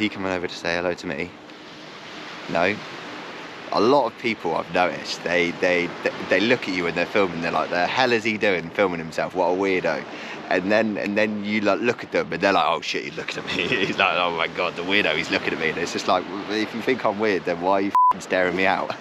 he coming over to say hello to me? No. A lot of people I've noticed, they look at you when they're filming, they're like, the hell is he doing filming himself? What a weirdo. And then you like look at them and they're like, oh shit, he's looking at me. He's like, oh my god, the weirdo, he's looking at me. And it's just like, if you think I'm weird, then why are you staring me out?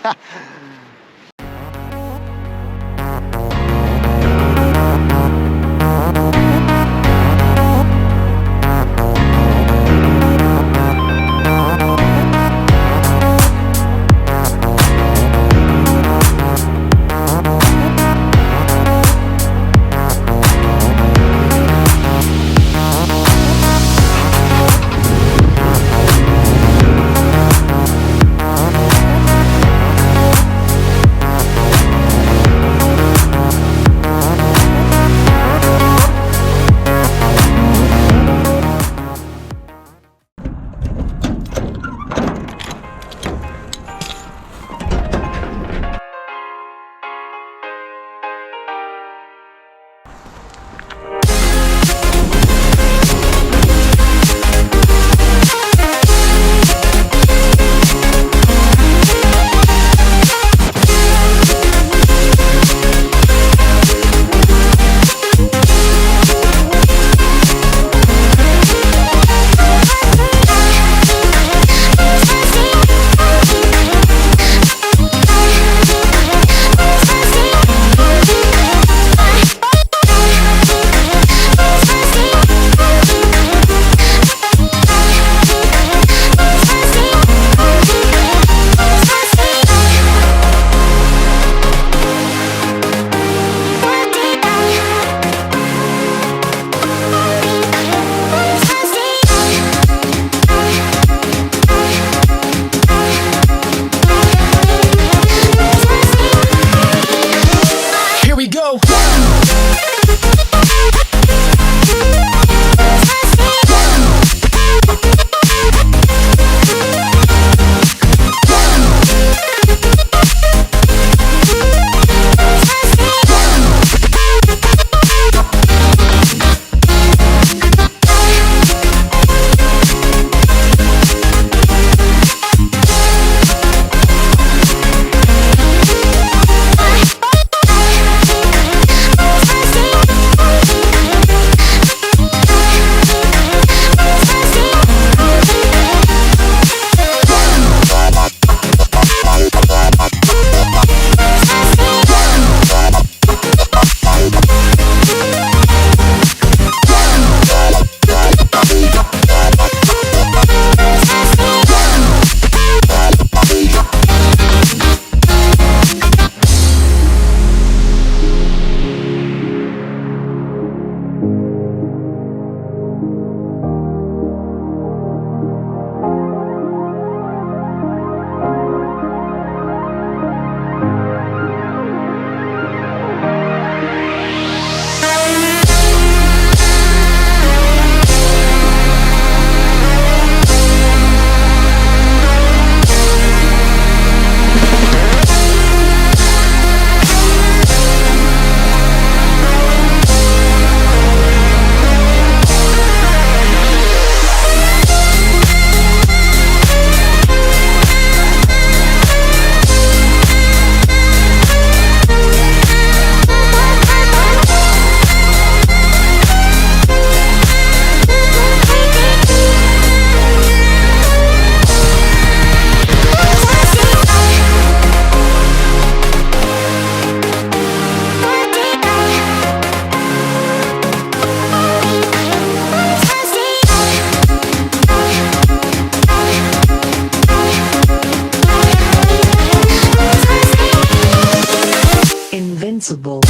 Sociable.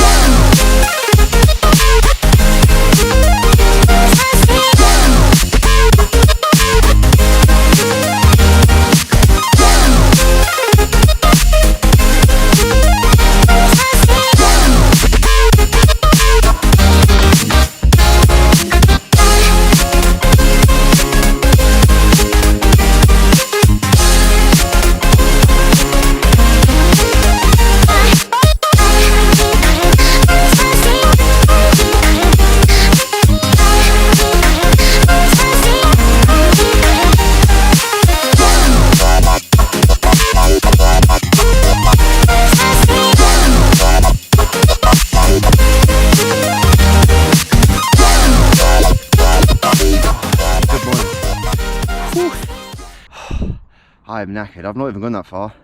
I'm knackered. I've not even gone that far.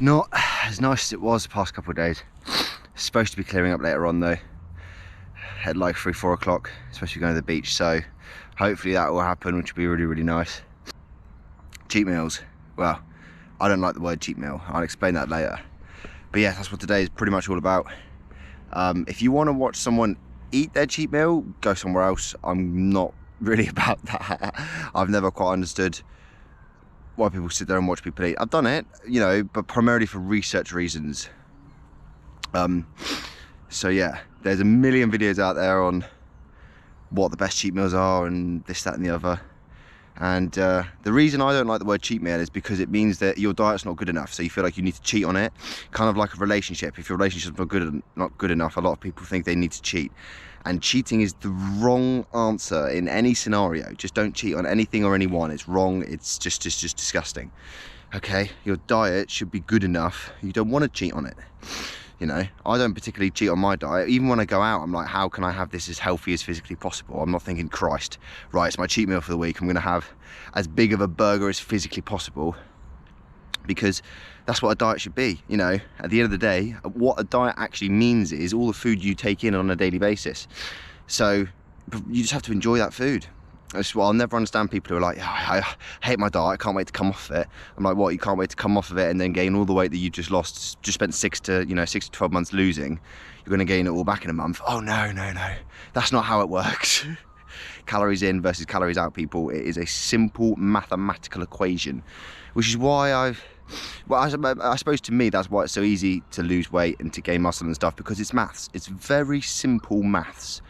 Not as nice as it was the past couple of days. It's supposed to be clearing up later on though, at like 3-4 o'clock. Supposed to be going to the beach, so hopefully that will happen, which will be really, really nice. Cheat meals. Well, I don't like the word cheat meal. I'll explain that later. But yeah, that's what today is pretty much all about. If you want to watch someone eat their cheat meal, go somewhere else. I'm not really about that. I've never quite understood why people sit there and watch people eat. I've done it, you know, but primarily for research reasons. So yeah, there's a million videos out there on what the best cheat meals are and this, that and the other. And the reason I don't like the word cheat meal is because it means that your diet's not good enough, so you feel like you need to cheat on it. Kind of like a relationship. If your relationship's not good enough, a lot of people think they need to cheat. And cheating is the wrong answer in any scenario. Just don't cheat on anything or anyone. It's wrong. It's just disgusting. Okay, your diet should be good enough. You don't want to cheat on it. You know, I don't particularly cheat on my diet. Even when I go out, I'm like, how can I have this as healthy as physically possible? I'm not thinking, Christ, right, it's my cheat meal for the week. I'm going to have as big of a burger as physically possible, because that's what a diet should be. You know, at the end of the day, what a diet actually means is all the food you take in on a daily basis. So you just have to enjoy that food. That's why I'll never understand people who are like, oh, I hate my diet, I can't wait to come off of it. I'm like, what, you can't wait to come off of it and then gain all the weight that you just lost, just spent 6 to 12 months losing. You're gonna gain it all back in a month. Oh no, that's not how it works. Calories in versus calories out, people. It is a simple mathematical equation, which is why I suppose to me, that's why it's so easy to lose weight and to gain muscle and stuff, because it's maths. It's very simple maths.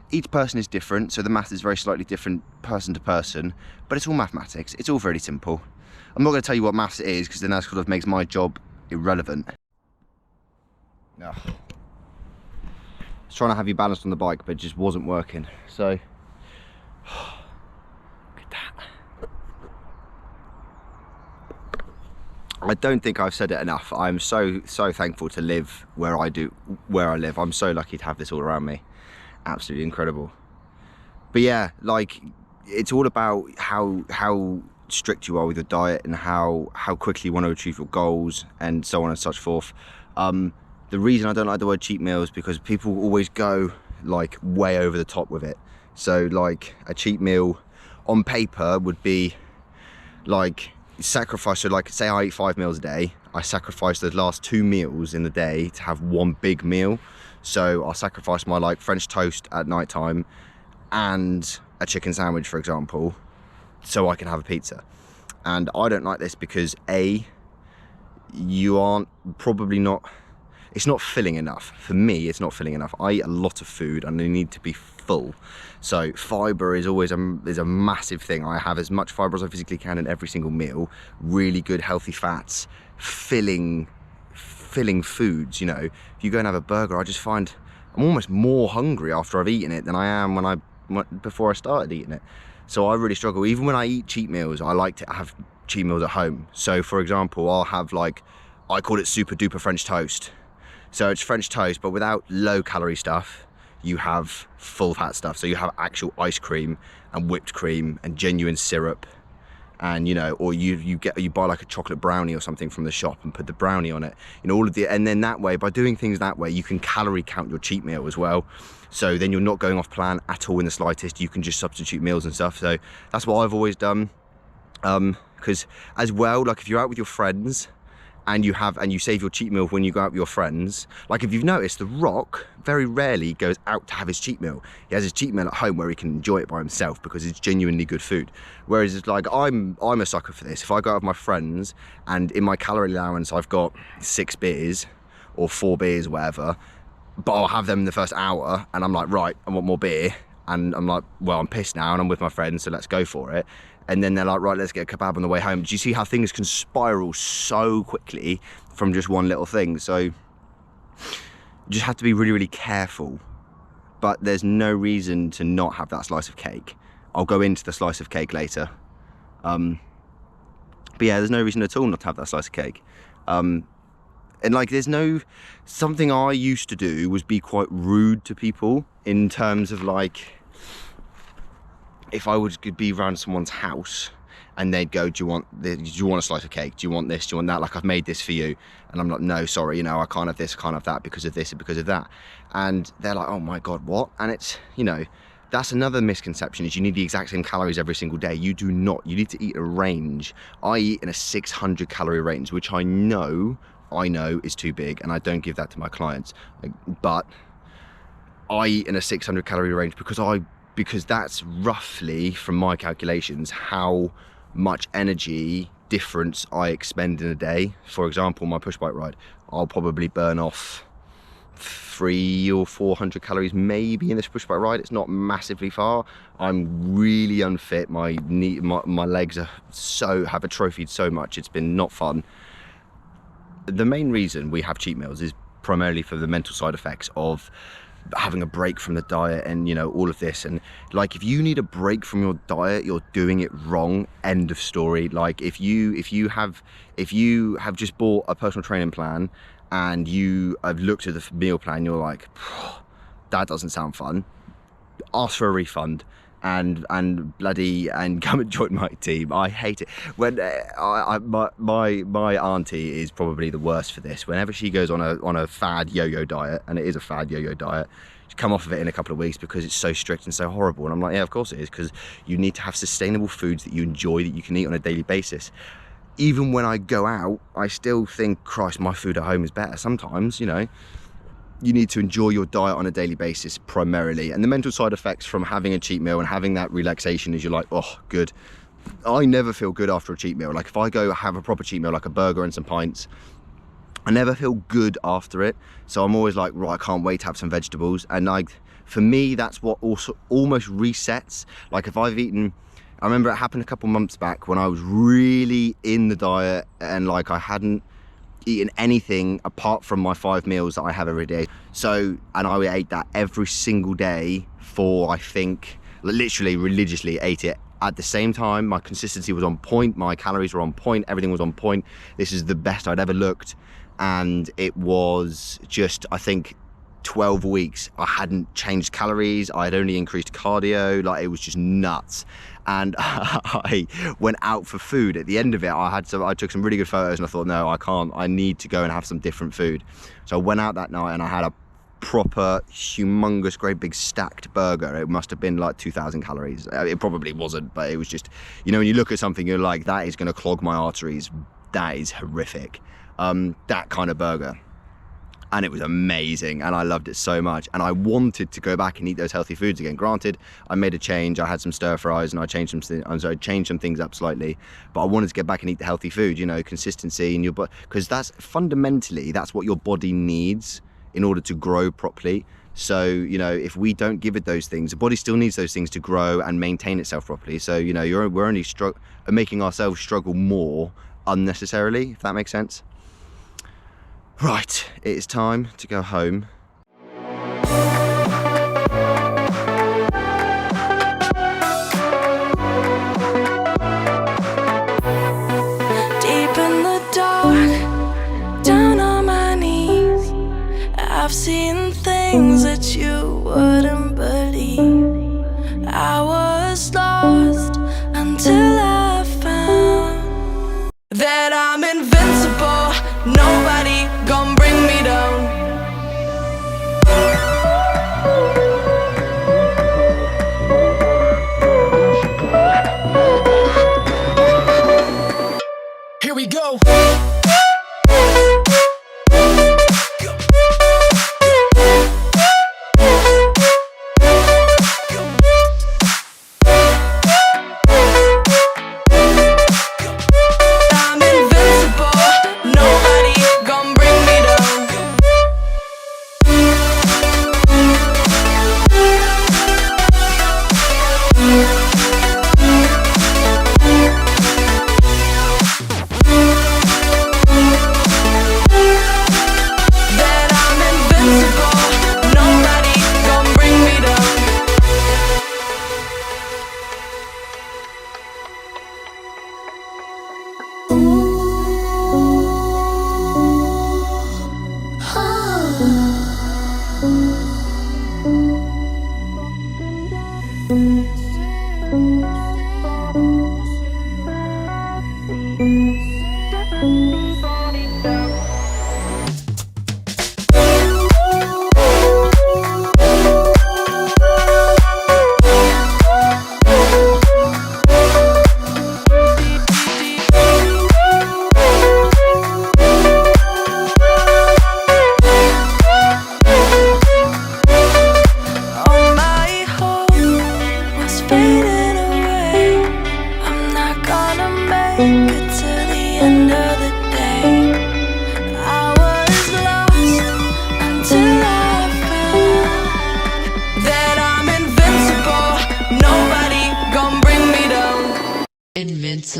Each person is different, so the math is very slightly different person to person, but it's all mathematics. It's all very simple. I'm not going to tell you what maths it is, because then that sort of makes my job irrelevant. No. I was trying to have you balanced on the bike, but it just wasn't working. So, look at that. I don't think I've said it enough. I'm so thankful to live where I live. I'm so lucky to have this all around me. Absolutely incredible. But yeah, like, it's all about how strict you are with your diet and how quickly you want to achieve your goals and so on and such forth. The reason I don't like the word cheat meal is because people always go like way over the top with it. So like a cheat meal on paper would be like sacrifice. So like, say I eat 5 meals a day, I sacrifice the last 2 meals in the day to have one big meal. So I'll sacrifice my like French toast at night time and a chicken sandwich, for example, so I can have a pizza. And I don't like this because you aren't probably not, it's not filling enough. For me, it's not filling enough. I eat a lot of food and I need to be full. So fiber is always a massive thing. I have as much fiber as I physically can in every single meal. Really good healthy fats, filling foods. You know, if you go and have a burger, I just find I'm almost more hungry after I've eaten it than I am before I started eating it. So I really struggle. Even when I eat cheat meals, I like to have cheat meals at home. So for example, I'll have like, I call it super duper French toast. So it's French toast, but without low calorie stuff. You have full fat stuff. So you have actual ice cream and whipped cream and genuine syrup. And you know, or you buy like a chocolate brownie or something from the shop and put the brownie on it, you know, all of the, and then that way, by doing things that way, you can calorie count your cheat meal as well. So then you're not going off plan at all in the slightest. You can just substitute meals and stuff. So that's what I've always done. Because as well, like if you're out with your friends and you save your cheat meal when you go out with your friends, like if you've noticed, The Rock very rarely goes out to have his cheat meal. He has his cheat meal at home where he can enjoy it by himself because it's genuinely good food. Whereas it's like, I'm a sucker for this. If I go out with my friends and in my calorie allowance I've got 6 beers or 4 beers, whatever, but I'll have them in the first hour and I'm like, right, I want more beer. And I'm like, well, I'm pissed now and I'm with my friends, so let's go for it. And then they're like, right, let's get a kebab on the way home. Do you see how things can spiral so quickly from just one little thing? So you just have to be really, really careful. But there's no reason to not have that slice of cake. I'll go into the slice of cake later. But yeah, there's no reason at all not to have that slice of cake. And like, there's no, something I used to do was be quite rude to people in terms of like, if I would be around someone's house and they'd go, do you want a slice of cake? Do you want this? Do you want that? Like, I've made this for you. And I'm like, no, sorry, you know, I can't have this, I can't have that because of this and because of that. And they're like, oh my God, what? And it's, you know, that's another misconception, is you need the exact same calories every single day. You do not. You need to eat a range. I eat in a 600 calorie range, which I know is too big, and I don't give that to my clients. But I eat in a 600 calorie range because that's roughly, from my calculations, how much energy difference I expend in a day. For example, my push bike ride, I'll probably burn off 300 or 400 calories maybe in this push bike ride. It's not massively far. I'm really unfit. My legs are have atrophied so much. It's been not fun. The main reason we have cheat meals is primarily for the mental side effects of having a break from the diet and, you know, all of this. And like, if you need a break from your diet, you're doing it wrong. End of story. Like, if you have just bought a personal training plan and you have looked at the meal plan, you're like, that doesn't sound fun, ask for a refund and come and join my team. I hate it when my auntie is probably the worst for this. Whenever she goes on a fad yo-yo diet, and it is a fad yo-yo diet, she come off of it in a couple of weeks because it's so strict and so horrible. And I'm like, yeah, of course it is, because you need to have sustainable foods that you enjoy, that you can eat on a daily basis. Even when I go out, I still think, Christ, my food at home is better. Sometimes, you know, you need to enjoy your diet on a daily basis primarily. And the mental side effects from having a cheat meal and having that relaxation is, you're like, oh, good. I never feel good after a cheat meal. Like, if I go have a proper cheat meal, like a burger and some pints, I never feel good after it. So I'm always like, right, I can't wait to have some vegetables. And like, for me, that's what also almost resets. Like, if I've eaten, I remember it happened a couple months back when I was really in the diet and like I hadn't eaten anything apart from my 5 meals that I have every day. So, and I ate that every single day for, I think, literally religiously ate it at the same time. My consistency was on point, my calories were on point, everything was on point. This is the best I'd ever looked. And it was just, I think, 12 weeks I hadn't changed calories, I had only increased cardio. Like, it was just nuts. And I went out for food at the end of it. I took some really good photos and I thought, no, I can't, I need to go and have some different food. So I went out that night and I had a proper humongous great big stacked burger. It must have been like 2,000 calories. It probably wasn't, but it was just, you know, when you look at something, you're like, that is going to clog my arteries, that is horrific. That kind of burger. And it was amazing, and I loved it so much, and I wanted to go back and eat those healthy foods again. Granted, I made a change. I had some stir fries and I changed some things up slightly, but I wanted to get back and eat the healthy food, you know, consistency in your body, because that's fundamentally, that's what your body needs in order to grow properly. So, you know, if we don't give it those things, the body still needs those things to grow and maintain itself properly. So, you know, we're only making ourselves struggle more unnecessarily, if that makes sense. Right, it is time to go home. Deep in the dark, down on my knees, I've seen things that you wouldn't believe. I was lost until I found that I'm invincible. Nobody gon' bring me down. Here we go.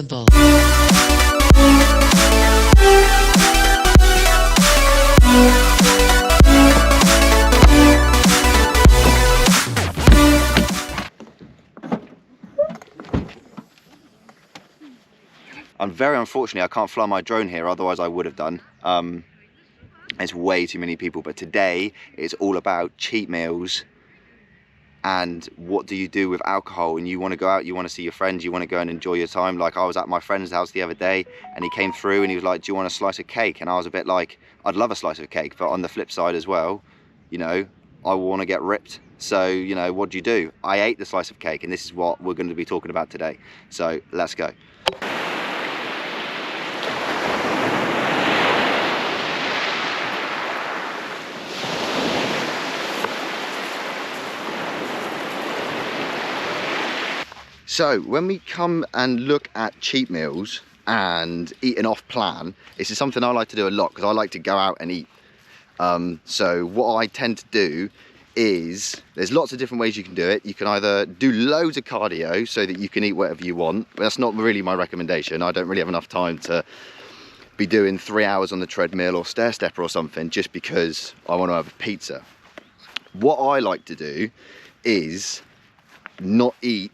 sociable. Very unfortunately, I can't fly my drone here, otherwise I would have done. There's way too many people, but today it's all about cheat meals and what do you do with alcohol. And you want to go out, you want to see your friends, you want to go and enjoy your time. Like I was at my friend's house the other day and he came through and he was like, do you want a slice of cake? And I was a bit like, I'd love a slice of cake, but on the flip side as well, you know, I want to get ripped. So, you know, what do? I ate the slice of cake, and this is what we're going to be talking about today. So let's go. So when we come and look at cheat meals and eating off plan, this is something I like to do a lot because I like to go out and eat. So what I tend to do is, there's lots of different ways you can do it. You can either do loads of cardio so that you can eat whatever you want. That's not really my recommendation. I don't really have enough time to be doing 3 hours on the treadmill or stair stepper or something just because I want to have a pizza. What I like to do is not eat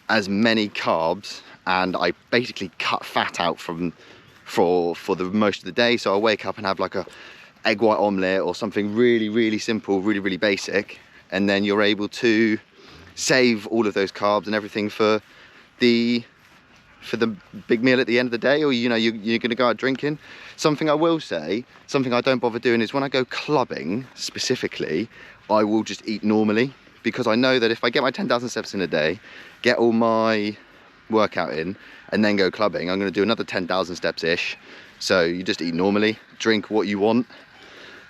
as many carbs, and I basically cut fat out for the most of the day. So I wake up and have like a egg white omelette or something really simple, really basic, and then you're able to save all of those carbs and everything for the big meal at the end of the day, or you know, you're going to go out drinking. Something I will say, something I don't bother doing is when I go clubbing specifically, I will just eat normally, because I know that if I get my 10,000 steps in a day, get all my workout in, and then go clubbing, I'm going to do another 10,000 steps-ish. So you just eat normally, drink what you want.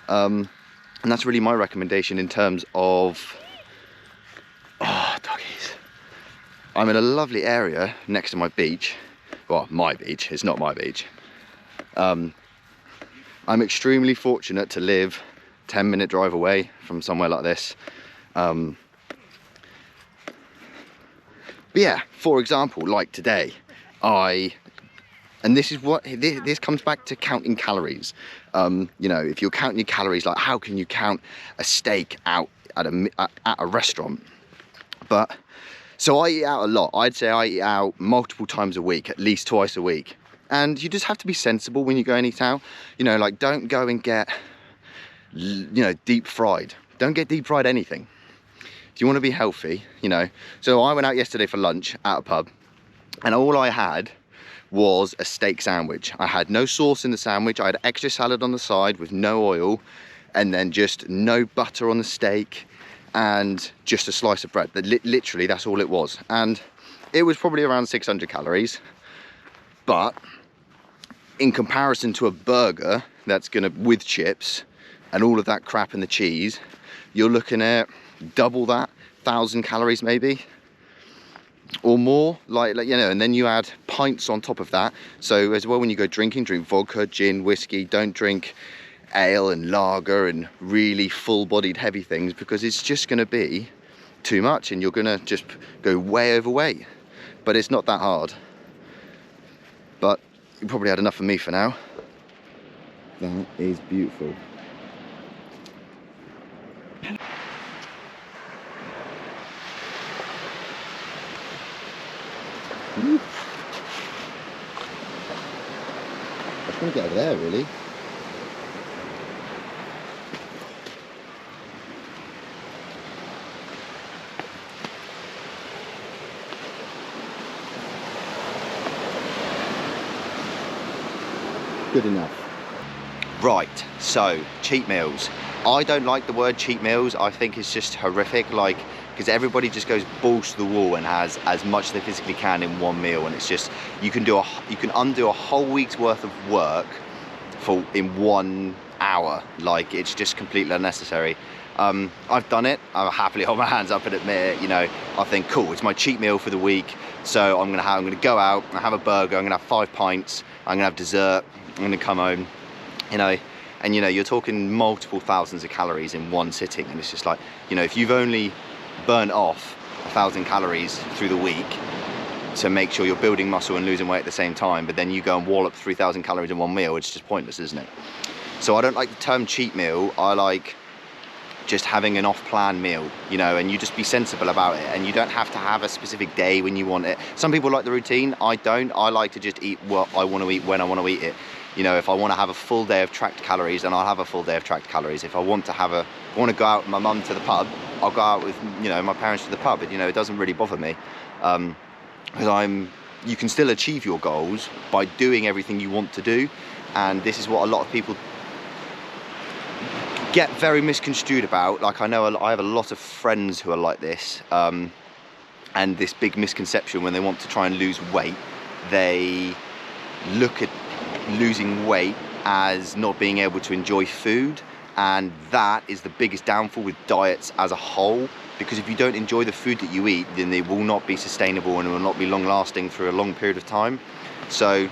And that's really my recommendation in terms of... Oh, doggies. I'm in a lovely area next to my beach. Well, my beach, it's not my beach. I'm extremely fortunate to live 10-minute drive away from somewhere like this. But yeah, for example, like today, and this is what, this comes back to counting calories. You know, if you're counting your calories, like how can you count a steak out at a restaurant? But, so I eat out a lot. I'd say I eat out multiple times a week, at least twice a week. And you just have to be sensible when you go and eat out. You know, like don't go and get, you know, deep fried. Don't get deep fried anything. Do you want to be healthy, you know? So I went out yesterday for lunch at a pub, and all I had was a steak sandwich. I had no sauce in the sandwich. I had extra salad on the side with no oil, and then just no butter on the steak, and just a slice of bread. Literally, that's all it was. And it was probably around 600 calories. But in comparison to a burger that's gonna, with chips and all of that crap and the cheese, you're looking at double that, 1,000 calories maybe, or more, like you know. And then you add pints on top of that. So as well, when you go drinking, drink vodka, gin, whiskey. Don't drink ale and lager and really full-bodied heavy things, because it's just going to be too much and you're going to just go way overweight. But it's not that hard. But you probably had enough of me for now. That is beautiful. I just want to get over there, really. Good enough. Right, so cheat meals. I don't like the word cheat meals. I think it's just horrific, like, because everybody just goes balls to the wall and has as much as they physically can in one meal, and it's just, you can undo a whole week's worth of work in 1 hour. Like, it's just completely unnecessary. I've done it. I'll happily hold my hands up and admit it. You know, I think, cool, it's my cheat meal for the week, so I'm gonna go out and have a burger. I'm gonna have 5 pints. I'm gonna have dessert. I'm gonna come home. You know, and you know, you're talking multiple thousands of calories in one sitting, and it's just like, you know, if you've only burn off 1,000 calories through the week, to make sure you're building muscle and losing weight at the same time, but then you go and wallop 3,000 calories in one meal. It's just pointless, isn't it? So I don't like the term cheat meal. I like just having an off-plan meal, you know, and you just be sensible about it, and you don't have to have a specific day when you want it. Some people like the routine. I don't. I like to just eat what I want to eat when I want to eat it. You know, if I want to have a full day of tracked calories, then I'll have a full day of tracked calories. If I want to go out with my mum to the pub, I'll go out with, you know, my parents to the pub. But, you know, it doesn't really bother me, because you can still achieve your goals by doing everything you want to do. And this is what a lot of people get very misconstrued about. Like, I know I have a lot of friends who are like this, and this big misconception when they want to try and lose weight, they look at losing weight as not being able to enjoy food, and that is the biggest downfall with diets as a whole, because if you don't enjoy the food that you eat, then they will not be sustainable and will not be long lasting for a long period of time. So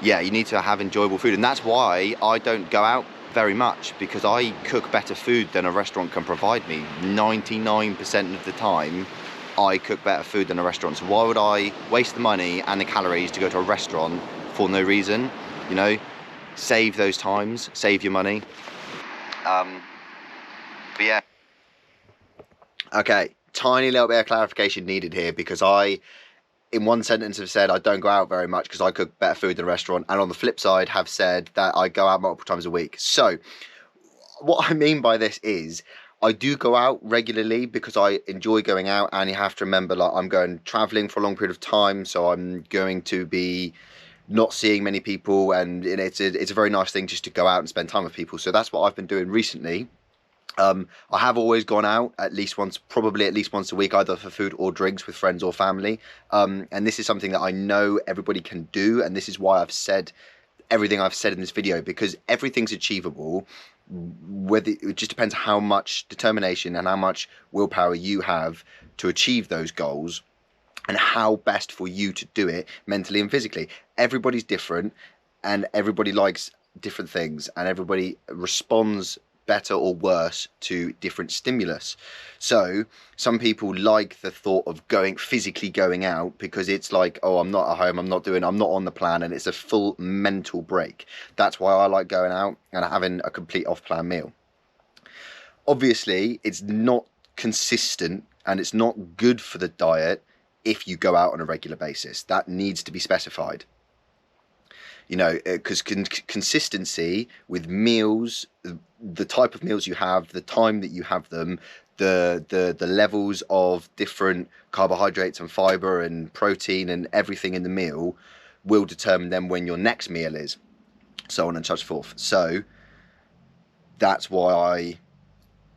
yeah, you need to have enjoyable food, and that's why I don't go out very much, because I cook better food than a restaurant can provide me. 99% of the time I cook better food than a restaurant, so why would I waste the money and the calories to go to a restaurant for no reason? You know, save those times, save your money. But yeah, okay, tiny little bit of clarification needed here, because I, in one sentence, have said I don't go out very much because I cook better food than a restaurant, and on the flip side have said that I go out multiple times a week. So what I mean by this is, I do go out regularly because I enjoy going out, and you have to remember, like, I'm going traveling for a long period of time, so I'm going to be not seeing many people, and it's a very nice thing just to go out and spend time with people. So that's what I've been doing recently. I have always gone out probably at least once a week, either for food or drinks with friends or family. And this is something that I know everybody can do, and this is why I've said everything I've said in this video, because everything's achievable. Whether it just depends how much determination and how much willpower you have to achieve those goals, and how best for you to do it mentally and physically. Everybody's different, and everybody likes different things, and everybody responds better or worse to different stimulus. So some people like the thought of physically going out because it's like, oh, I'm not at home, I'm not on the plan, and it's a full mental break. That's why I like going out and having a complete off-plan meal. Obviously, it's not consistent and it's not good for the diet if you go out on a regular basis. That needs to be specified. You know, because consistency with meals, the type of meals you have, the time that you have them, the levels of different carbohydrates and fiber and protein and everything in the meal will determine then when your next meal is, so on and so forth. So that's why I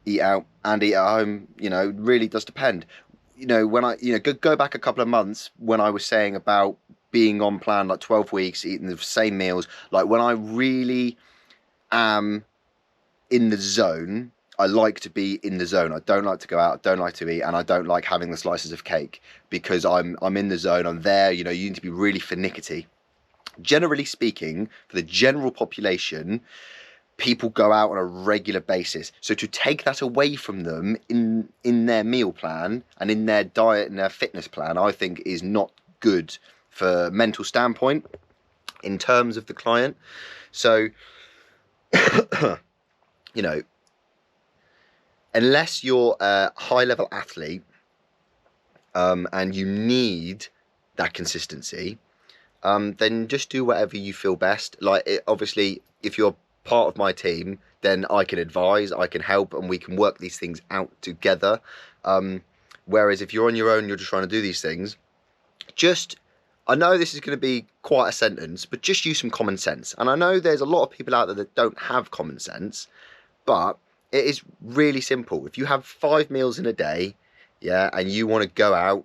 eat out and eat at home. You know, it really does depend. You know, when I, go back a couple of months when I was saying about being on plan, like 12 weeks, eating the same meals, like when I really am in the zone, I like to be in the zone. I don't like to go out, I don't like to eat, and I don't like having the slices of cake, because I'm in the zone, I'm there. You know, you need to be really finicky. Generally speaking, for the general population, people go out on a regular basis. So to take that away from them in their meal plan and in their diet and their fitness plan, I think is not good for mental standpoint in terms of the client. So, you know, unless you're a high level athlete and you need that consistency, then just do whatever you feel best. Like, obviously, if you're part of my team, then I can advise, I can help, and we can work these things out together. Whereas if you're on your own, you're just trying to do these things, I know this is going to be quite a sentence, but just use some common sense. And I know there's a lot of people out there that don't have common sense, but it is really simple. If you have 5 meals in a day, yeah, and you want to go out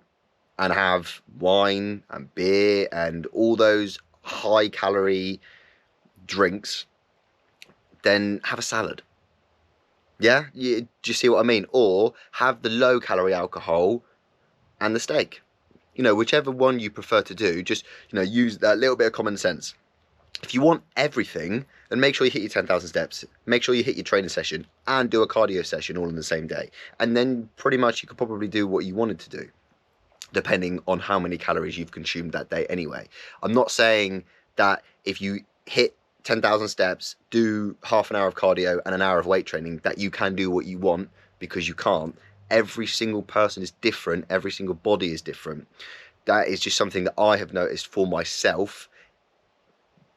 and have wine and beer and all those high calorie drinks, then have a salad. Yeah, do you see what I mean? Or have the low calorie alcohol and the steak. You know, whichever one you prefer to do, just, use that little bit of common sense. If you want everything, then make sure you hit your 10,000 steps. Make sure you hit your training session and do a cardio session all in the same day. And then pretty much you could probably do what you wanted to do. depending on how many calories you've consumed that day anyway. I'm not saying that if you hit 10,000 steps, do half an hour of cardio and an hour of weight training, that you can do what you want, because you can't. Every single person is different. Every single body is different. That is just something that I have noticed for myself,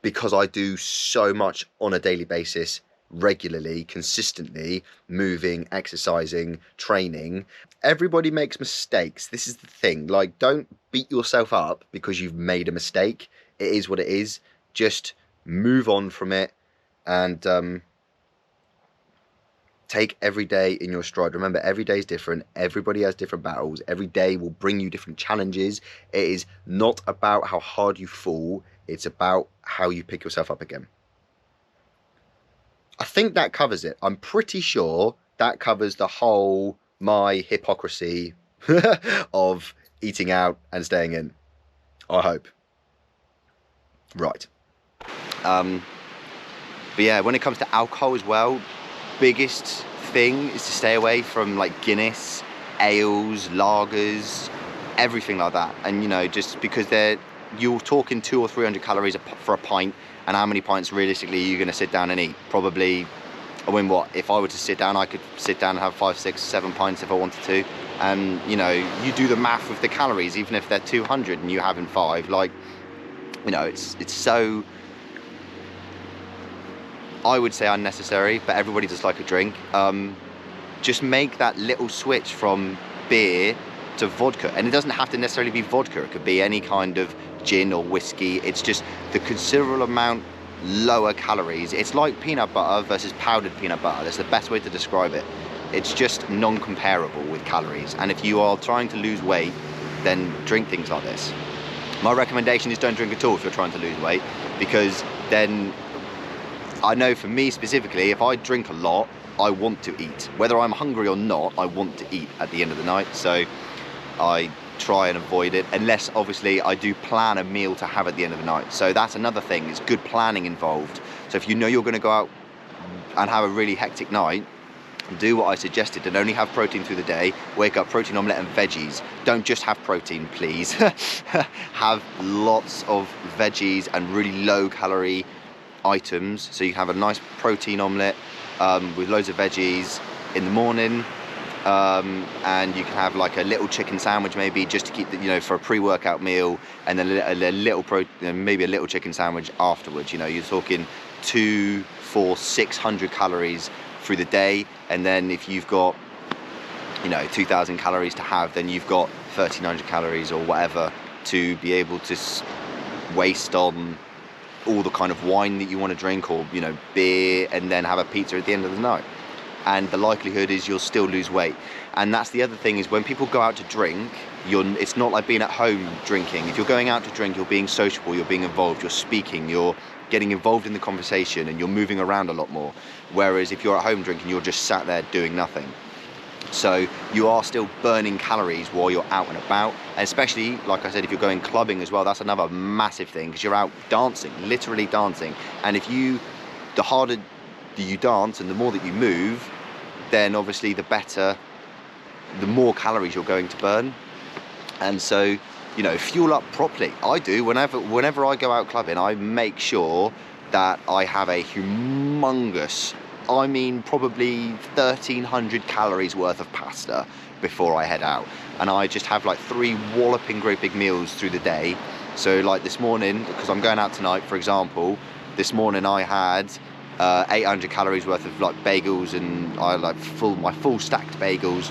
because I do so much on a daily basis, regularly, consistently, moving, exercising, training. Everybody makes mistakes. This is the thing. Like, don't beat yourself up because you've made a mistake. It is what it is. Just move on from it and take every day in your stride. Remember, every day is different. Everybody has different battles. Every day will bring you different challenges. It is not about how hard you fall. It's about how you pick yourself up again. I think that covers it. I'm pretty sure that covers the whole my hypocrisy of eating out and staying in. I hope. Right. But yeah, when it comes to alcohol as well, biggest thing is to stay away from like Guinness, ales, lagers, everything like that. And you know, just because you're talking 200 or 300 calories for a pint, and how many pints realistically are you going to sit down and eat? Probably, I mean, what, if I were to sit down, I could sit down and have 5, 6, 7 pints if I wanted to. And you know, you do the math with the calories, even if they're 200 and you're having 5, like, you know, it's so, I would say, unnecessary, but everybody does like a drink. Just make that little switch from beer to vodka, and it doesn't have to necessarily be vodka. It could be any kind of gin or whiskey. It's just the considerable amount lower calories. It's like peanut butter versus powdered peanut butter. That's the best way to describe it. It's just non-comparable with calories. And if you are trying to lose weight, then drink things like this. My recommendation is don't drink at all if you're trying to lose weight, because then, I know for me specifically, if I drink a lot, I want to eat. Whether I'm hungry or not, I want to eat at the end of the night. So I try and avoid it, unless obviously I do plan a meal to have at the end of the night. So that's another thing, is good planning involved. So if you know you're going to go out and have a really hectic night, do what I suggested and only have protein through the day. Wake up, protein omelette and veggies. Don't just have protein, please. Have lots of veggies and really low calorie items, so you can have a nice protein omelette with loads of veggies in the morning. And you can have like a little chicken sandwich, maybe, just to keep the, you know, for a pre-workout meal, and then maybe a little chicken sandwich afterwards. You know, you're talking 200, 400, 600 calories through the day, and then if you've got, you know, 2,000 calories to have, then you've got 1,300 calories or whatever to be able to waste on all the kind of wine that you want to drink, or, you know, beer, and then have a pizza at the end of the night. And the likelihood is you'll still lose weight. And that's the other thing, is when people go out to drink, it's not like being at home drinking. If you're going out to drink, you're being sociable, you're being involved, you're speaking, you're getting involved in the conversation, and you're moving around a lot more. Whereas if you're at home drinking, you're just sat there doing nothing. So you are still burning calories while you're out and about. And especially, like I said, if you're going clubbing as well, that's another massive thing, because you're out dancing, literally dancing. And the harder you dance and the more that you move, then obviously the more calories you're going to burn. And so, you know, fuel up properly. I do. Whenever I go out clubbing, I make sure that I have a humongous, I mean probably 1,300 calories worth of pasta before I head out. And I just have like 3 walloping great big meals through the day. So like this morning, because I'm going out tonight, for example, this morning I had 800 calories worth of like bagels, and I like my full stacked bagels,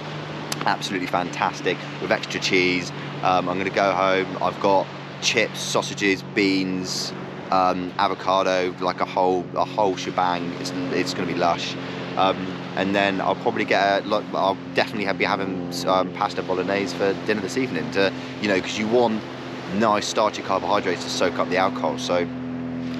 absolutely fantastic, with extra cheese. I'm gonna go home, I've got chips, sausages, beans, avocado, like a whole shebang. It's gonna be lush. And then I'll probably I'll definitely be having pasta bolognese for dinner this evening, to, you know, because you want nice starchy carbohydrates to soak up the alcohol. So,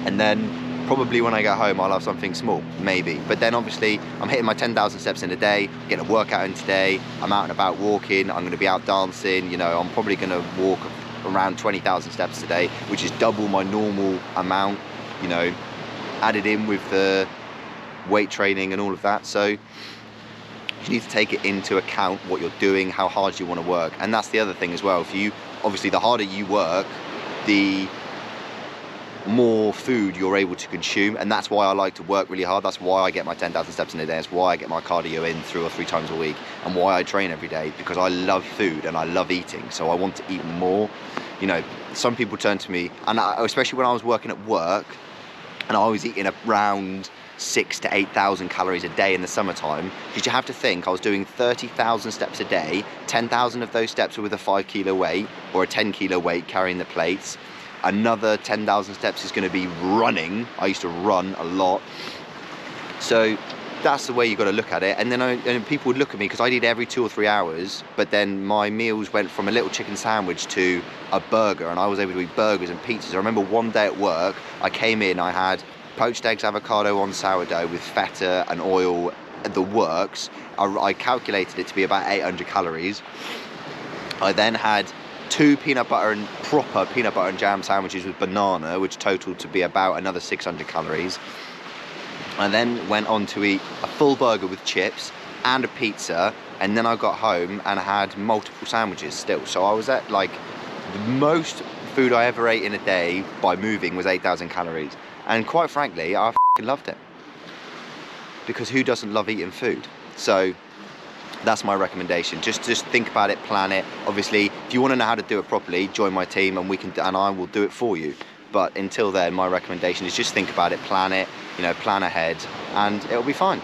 and then probably when I get home, I'll have something small, maybe. But then obviously I'm hitting my 10,000 steps in a day, getting a workout in today, I'm out and about walking, I'm gonna be out dancing, you know, I'm probably gonna walk around 20,000 steps today, which is double my normal amount, you know, added in with the weight training and all of that. So You need to take it into account what you're doing, how hard you want to work. And that's the other thing as well. If you, obviously the harder you work, the more food you're able to consume, and that's why I like to work really hard. That's why I get my 10,000 steps in a day. That's why I get my cardio in 3 or 3 times a week, and why I train every day, because I love food and I love eating. So I want to eat more. You know, some people turn to me, and especially when I was working at work, and I was eating around 6,000 to 8,000 calories a day in the summertime, because you have to think I was doing 30,000 steps a day. 10,000 of those steps were with a 5 kilo weight or a 10 kilo weight carrying the plates. Another 10,000 steps is going to be running. I used to run a lot. So that's the way you got to look at it. And then and people would look at me because I did every 2 or 3 hours, but then my meals went from a little chicken sandwich to a burger, and I was able to eat burgers and pizzas. I remember one day at work, I came in, I had poached eggs, avocado on sourdough with feta and oil, the works. I calculated it to be about 800 calories. I then had 2 proper peanut butter and jam sandwiches with banana, which totaled to be about another 600 calories. I then went on to eat a full burger with chips and a pizza, and then I got home and had multiple sandwiches still. So I was at, like, the most food I ever ate in a day by moving was 8,000 calories. And quite frankly, I f***ing loved it. Because who doesn't love eating food? So that's my recommendation. Just think about it, plan it. Obviously, if you want to know how to do it properly, join my team and I will do it for you. But until then, my recommendation is just think about it, plan it, you know, plan ahead, and it'll be fine.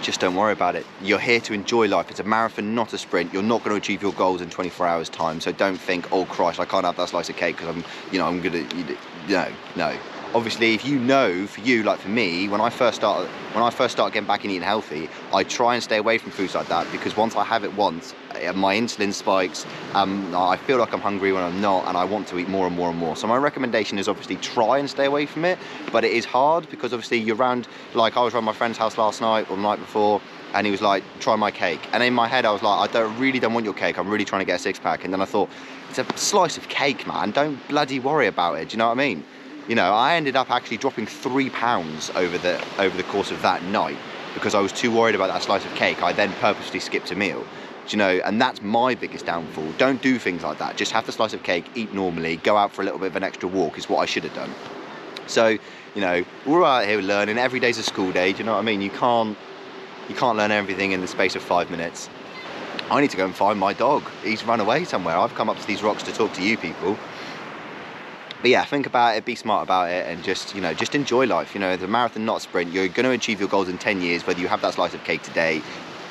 Just don't worry about it. You're here to enjoy life. It's a marathon, not a sprint. You're not going to achieve your goals in 24 hours time. So don't think, oh Christ, I can't have that slice of cake because I'm going to eat it. No. Obviously, if you know, for you, like for me, when I first start getting back and eating healthy, I try and stay away from foods like that, because once I have it once, my insulin spikes, I feel like I'm hungry when I'm not, and I want to eat more and more and more. So my recommendation is obviously try and stay away from it, but it is hard because obviously you're around, like I was around my friend's house last night or the night before, and he was like, try my cake. And in my head, I was like, I really don't want your cake. I'm really trying to get a 6-pack. And then I thought, it's a slice of cake, man. Don't bloody worry about it. Do you know what I mean? You know, I ended up actually dropping 3 pounds over the course of that night because I was too worried about that slice of cake. I then purposely skipped a meal. Do you know, and that's my biggest downfall. Don't do things like that. Just have the slice of cake, eat normally, go out for a little bit of an extra walk is what I should have done. So, you know, we're out here learning. Every day's a school day. Do you know what I mean? You can't learn everything in the space of 5 minutes. I need to go and find my dog. He's run away somewhere. I've come up to these rocks to talk to you people. But yeah, think about it, be smart about it, and just, you know, just enjoy life. You know, the marathon, not a sprint. You're going to achieve your goals in 10 years, whether you have that slice of cake today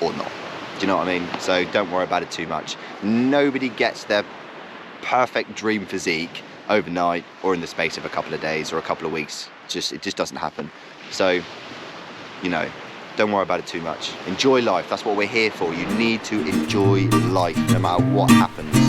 or not. Do you know what I mean? So don't worry about it too much. Nobody gets their perfect dream physique overnight or in the space of a couple of days or a couple of weeks. It just doesn't happen. So, you know, don't worry about it too much. Enjoy life. That's what we're here for. You need to enjoy life no matter what happens.